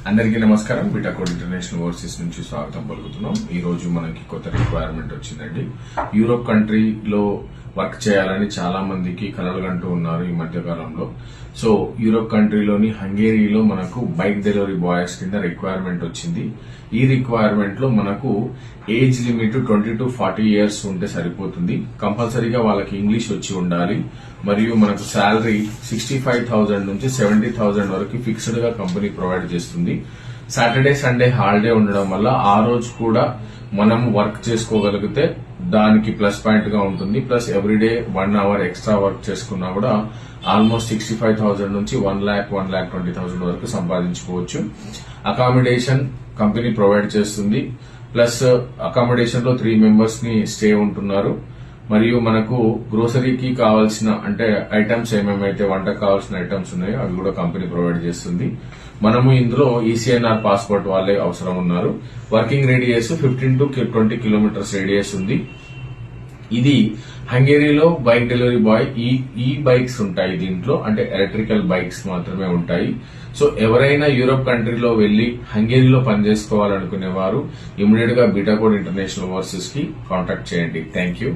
అందరికీ నమస్కారం. బీటాకోడ్ international overseas నుంచి స్వాగతం పలుకుతున్నాం. ఈ రోజు మనకి కొత్త రిక్వైర్మెంట్ వచ్చిందండి. యూరోప్ కంట్రీలో వర్క్ చేయాలని చాలా మందికి కలలుగంటూ ఉన్నారు ఈ మధ్య కాలంలో. సో యూరోప్ కంట్రీలోని హంగేరీలో మనకు బైక్ డెలివరీ బాయ్స్ కింద రిక్వైర్మెంట్ వచ్చింది. ఈ రిక్వైర్మెంట్ లో మనకు ఏజ్ లిమిట్ 20 to 40 years ఉంటే సరిపోతుంది. కంపల్సరీగా వాళ్ళకి ఇంగ్లీష్ వచ్చి ఉండాలి. మరియు మనకు శాలరీ 65,000 నుంచి 70,000 వరకు ఫిక్స్డ్ గా కంపెనీ ప్రొవైడ్ చేస్తుంది. సాటర్డే సండే హాలిడే ఉండడం వల్ల ఆ రోజు కూడా మనం వర్క్ చేసుకోగలిగితే దానికి ప్లస్ పాయింట్ గా ఉంటుంది. Plus everyday 1 hour extra work చేసుకున్నా కూడా ఆల్మోస్ట్ 65,000 నుంచి 1,20,000 వరకు సంపాదించుకోవచ్చు. అకామిడేషన్ కంపెనీ ప్రొవైడ్ చేస్తుంది. ప్లస్ అకామిడేషన్ లో 3 members ని స్టే ఉంటున్నారు. మరియు మనకు గ్రోసరీకి కావాల్సిన అంటే ఐటమ్స్ ఏమేమైతే వంటకు కావాల్సిన ఐటమ్స్ ఉన్నాయో అవి కూడా కంపెనీ ప్రొవైడ్ చేస్తుంది. మనము ఇందులో ఈసీఎన్ఆర్ పాస్పోర్ట్ వాళ్ళే అవసరం ఉన్నారు. Working radius 15 to 20 kilometers radius ఉంది. ఇది హంగేరీలో బైక్ డెలివరీ బాయ్ ఈ బైక్స్ ఉంటాయి దీంట్లో, అంటే ఎలక్ట్రికల్ బైక్స్ మాత్రమే ఉంటాయి. సో ఎవరైనా యూరోప్ కంట్రీలో వెళ్లి హంగేరీలో పనిచేసుకోవాలనుకునే వారు ఇమీడియట్ గా బీటాకోడ్ ఇంటర్నేషనల్ ఓవర్సీస్ కి కాంటాక్ట్ చేయండి. Thank you.